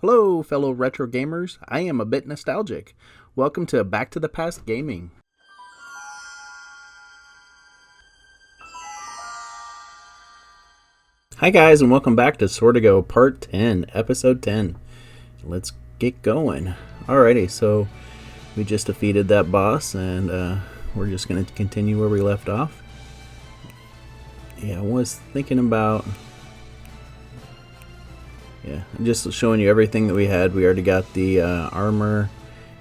Hello, fellow retro gamers. I am ABitNostalgic. Welcome to Back to the Past Gaming. Hi guys, and welcome back to Swordigo Part 10, Episode 10. Let's get going. Alrighty, so we just defeated that boss, and we're just going to continue where we left off. Yeah, I was thinking about... Yeah, I'm just showing you everything that we had. We already got the armor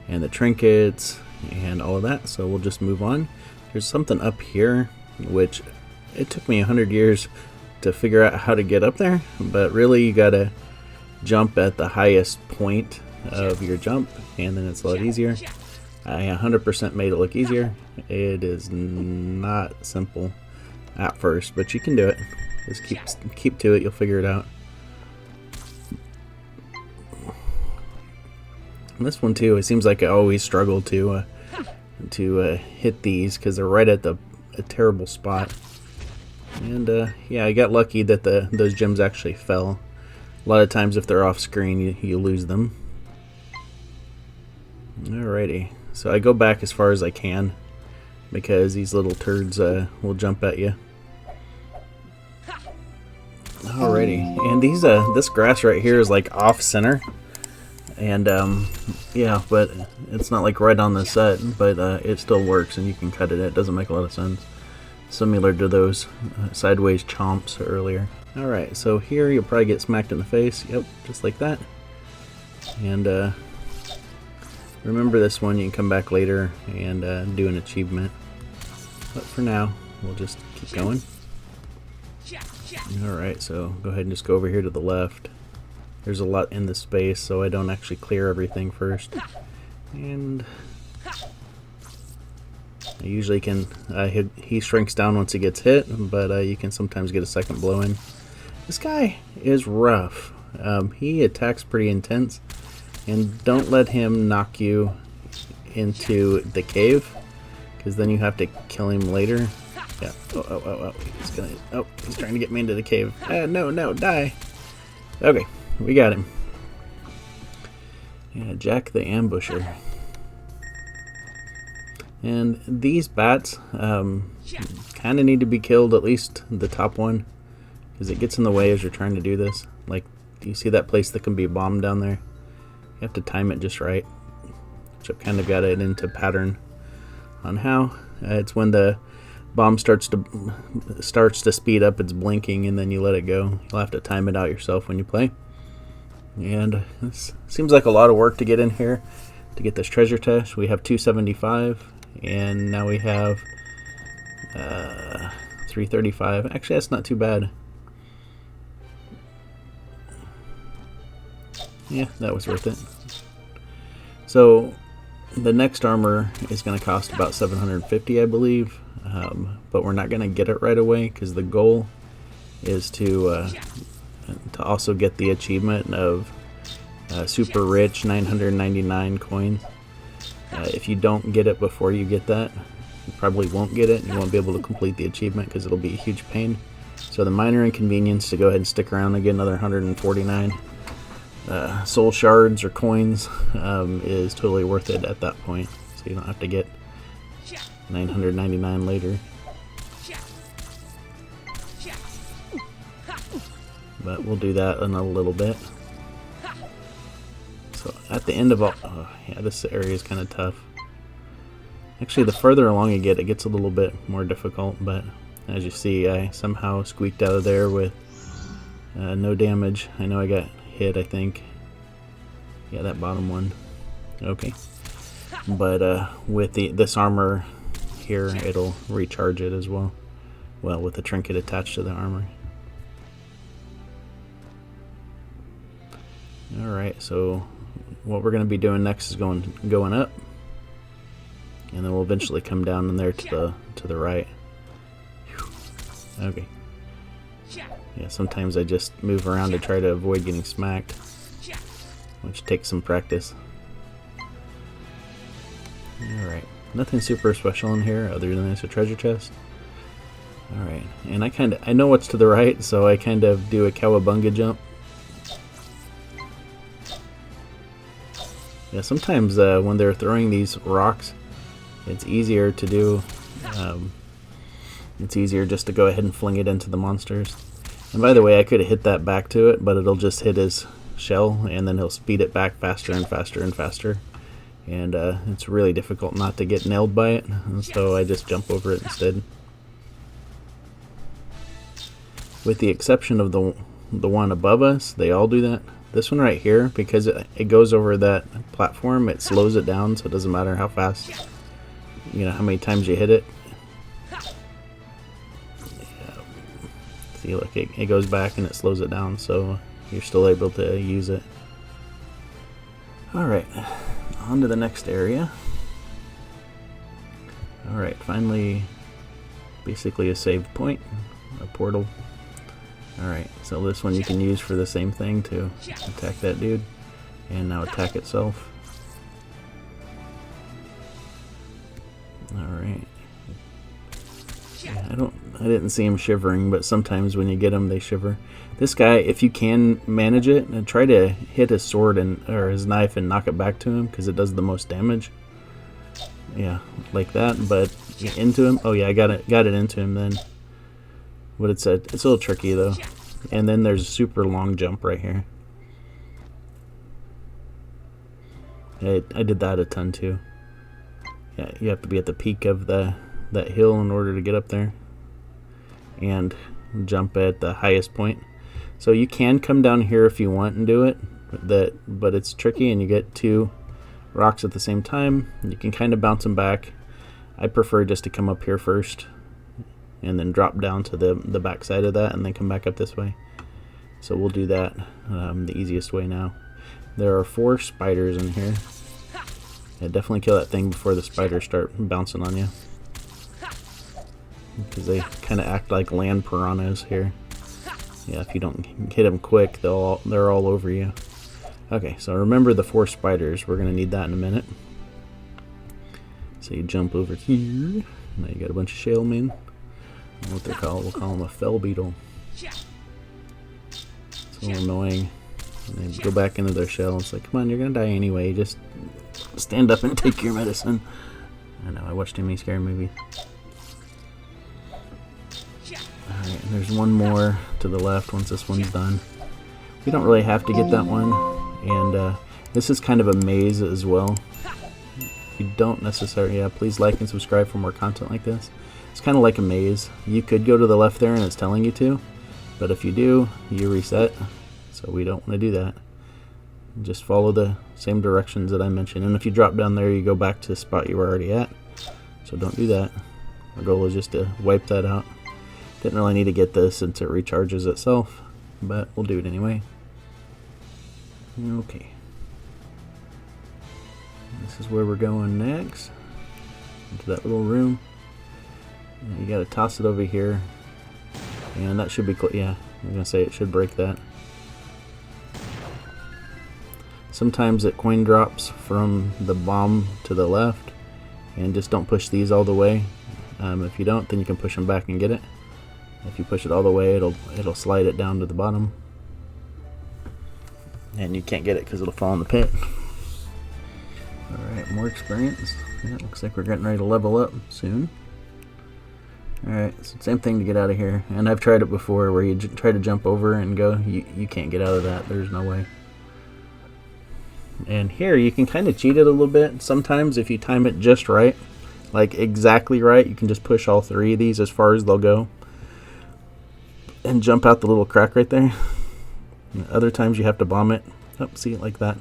and the trinkets and all of that, so we'll just move on. There's something up here, which it took me 100 years to figure out how to get up there, but really you gotta jump at the highest point of your jump, and then it's a lot easier. I 100% made it look easier. It is not simple at first, but you can do it. Just keep to it, you'll figure it out. This one too, it seems like I always struggle to hit these because they're right at a terrible spot. And yeah, I got lucky that those gems actually fell. A lot of times if they're off screen, you lose them. Alrighty, so I go back as far as I can because these little turds will jump at you. Alrighty, and these this grass right here is like off center. And yeah, but it's not like right on the set, but it still works and you can cut it. It doesn't make a lot of sense. Similar to those sideways chomps earlier. Alright, so here you'll probably get smacked in the face. Yep, just like that. And remember this one, you can come back later and do an achievement. But for now, we'll just keep going. Alright, so go ahead and just go over here to the left. There's a lot in the space, so I don't actually clear everything first. And I usually can... he shrinks down once he gets hit, but you can sometimes get a second blow in. This guy is rough. He attacks pretty intense, and don't let him knock you into the cave, because then you have to kill him later. Yeah. Oh. He's trying to get me into the cave. No, die. Okay. We got him. Yeah, Jack the Ambusher. And these bats kind of need to be killed, at least the top one, because it gets in the way as you're trying to do this. Like, do you see that place that can be bombed down there? You have to time it just right. Which I've kind of got it into pattern on how. It's when the bomb starts to speed up, it's blinking, and then you let it go. You'll have to time it out yourself when you play. And this seems like a lot of work to get in here to get this treasure chest. We have 275, and now we have 335. Actually, that's not too bad. Yeah, that was worth it. So the next armor is going to cost about 750, I believe, but we're not going to get it right away because the goal is to also get the achievement of super rich 999 coins. If you don't get it before you get that, you probably won't get it and you won't be able to complete the achievement because it'll be a huge pain. So the minor inconvenience to go ahead and stick around and get another 149 soul shards or coins is totally worth it at that point, so you don't have to get 999 later. But we'll do that in a little bit. So at the end of all... Oh, yeah, this area is kind of tough. Actually, the further along you get, it gets a little bit more difficult. But as you see, I somehow squeaked out of there with no damage. I know I got hit, I think. Yeah, that bottom one. Okay. But with this armor here, it'll recharge it as well. Well, with the trinket attached to the armor. Alright, so what we're going to be doing next is going up, and then we'll eventually come down in there to the right. Okay. Yeah, sometimes I just move around to try to avoid getting smacked, which takes some practice. Alright, nothing super special in here other than it's a treasure chest. Alright, and I know what's to the right, so I kind of do a cowabunga jump. Yeah, sometimes when they're throwing these rocks, it's easier to do. It's easier just to go ahead and fling it into the monsters. And by the way, I could have hit that back to it, but it'll just hit his shell, and then he'll speed it back faster and faster and faster. And it's really difficult not to get nailed by it, and so I just jump over it instead. With the exception of the one above us, they all do that. This one right here, because it goes over that platform, it slows it down, so it doesn't matter how fast, you know, how many times you hit it. See, look, it goes back and it slows it down, so you're still able to use it. Alright, on to the next area. Alright, finally, basically a save point, a portal. Alright, so this one you can use for the same thing to attack that dude, and now attack itself. Alright. Yeah, I didn't see him shivering, but sometimes when you get them, they shiver. This guy, if you can manage it, and try to hit his sword or his knife and knock it back to him, because it does the most damage. Yeah, like that, but into him. Oh yeah, I got it into him then. What it said. It's a little tricky though. And then there's a super long jump right here. I did that a ton too. Yeah, you have to be at the peak of that hill in order to get up there. And jump at the highest point. So you can come down here if you want and do it. But it's tricky, and you get 2 rocks at the same time. You can kind of bounce them back. I prefer just to come up here first, and then drop down to the back side of that, and then come back up this way. So we'll do that the easiest way now. There are 4 spiders in here. Yeah, definitely kill that thing before the spiders start bouncing on you, because they kind of act like land piranhas here. Yeah, if you don't hit them quick, they're all over you. Okay, so remember the 4 spiders. We're gonna need that in a minute. So you jump over here. Now you got a bunch of shale men. What they're called, we'll call them a fell beetle. It's a little annoying. And they go back into their shell. It's like, come on, you're gonna die anyway. Just stand up and take your medicine. I know, I watched too many scary movies. Alright, and there's one more to the left once this one's done. We don't really have to get that one. And this is kind of a maze as well. You don't necessarily, yeah, please like and subscribe for more content like this. It's kind of like a maze. You could go to the left there and it's telling you to, but if you do, you reset. So we don't want to do that. Just follow the same directions that I mentioned. And if you drop down there, you go back to the spot you were already at. So don't do that. Our goal is just to wipe that out. Didn't really need to get this since it recharges itself, but we'll do it anyway. Okay. This is where we're going next. Into that little room. And you gotta toss it over here. And that should be, yeah, I was gonna say it should break that. Sometimes it coin drops from the bomb to the left. And just don't push these all the way. If you don't, then you can push them back and get it. If you push it all the way, it'll slide it down to the bottom. And you can't get it because it'll fall in the pit. Alright, more experience. Yeah, looks like we're getting ready to level up soon. Alright, so same thing to get out of here. And I've tried it before where you try to jump over and go. You can't get out of that. There's no way. And here you can kind of cheat it a little bit. Sometimes if you time it just right, like exactly right, you can just push all 3 of these as far as they'll go. And jump out the little crack right there. And other times you have to bomb it. Oh, see it like that.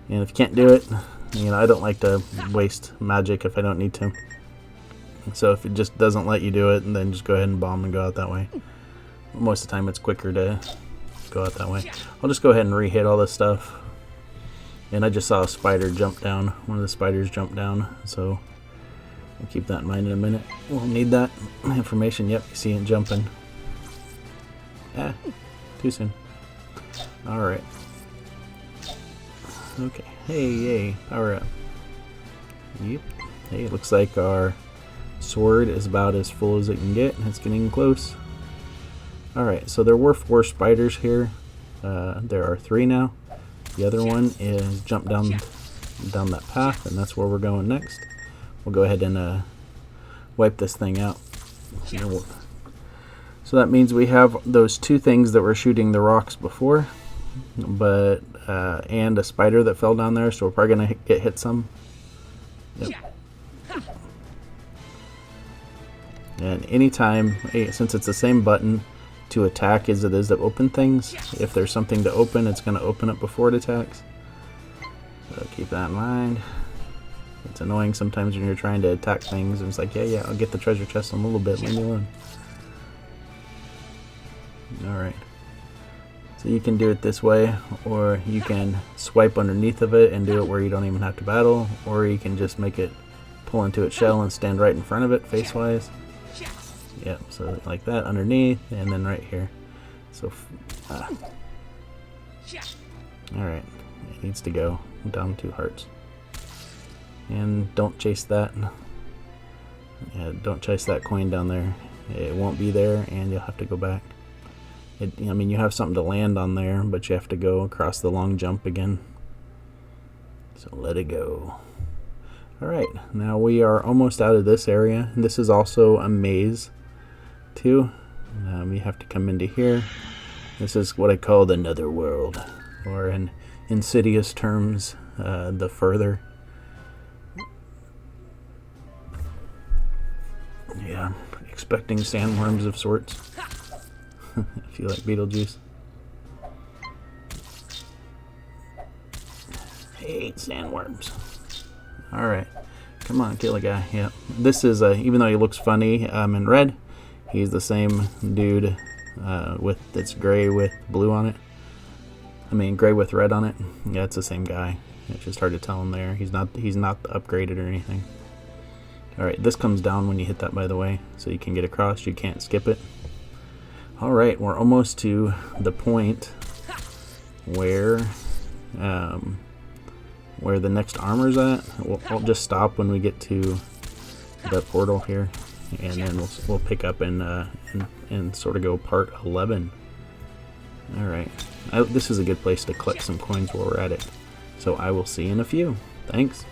And if you can't do it, you know, I don't like to waste magic if I don't need to. So if it just doesn't let you do it, then just go ahead and bomb and go out that way. Most of the time it's quicker to go out that way. I'll just go ahead and re-hit all this stuff. And I just saw a spider jump down. One of the spiders jumped down. So we'll keep that in mind in a minute. We'll need that information. Yep, you see it jumping. Ah, too soon. Alright. Okay. Hey, yay. Power up. Yep. Hey, it looks like our sword is about as full as it can get. It's getting close. Alright, so there were 4 spiders here. There are 3 now. The other one is jump down down that path, and that's where we're going next. We'll go ahead and wipe this thing out. So that means we have those two things that were shooting the rocks before, but and a spider that fell down there, so we're probably gonna get hit some. Yep. And anytime, since it's the same button to attack as it is to open things, if there's something to open, it's gonna open it before it attacks. So keep that in mind. It's annoying sometimes when you're trying to attack things and it's like, yeah, I'll get the treasure chest in a little bit, leave me alone. Alright. So you can do it this way, or you can swipe underneath of it and do it where you don't even have to battle, or you can just make it pull into its shell and stand right in front of it face-wise. Yep, so like that underneath, and then right here. So, alright, it needs to go down 2 hearts. And don't chase that. Yeah, don't chase that coin down there. It won't be there, and you'll have to go back. I mean, you have something to land on there, but you have to go across the long jump again. So let it go. Alright, now we are almost out of this area. This is also a maze, too. You have to come into here. This is what I call the netherworld, or in Insidious terms, the further. Yeah, expecting sandworms of sorts. If you like Beetlejuice. Hate sandworms. Alright, come on, kill a guy. Yep. This is, even though he looks funny in red, he's the same dude with it's gray with blue on it. I mean, gray with red on it. Yeah, it's the same guy. It's just hard to tell him there. He's not upgraded or anything. Alright, this comes down when you hit that, by the way, so you can get across. You can't skip it. Alright, we're almost to the point where the next armor's at. We'll just stop when we get to the portal here, and then we'll pick up in Swordigo part 11. Alright, this is a good place to collect some coins while we're at it. So I will see you in a few. Thanks.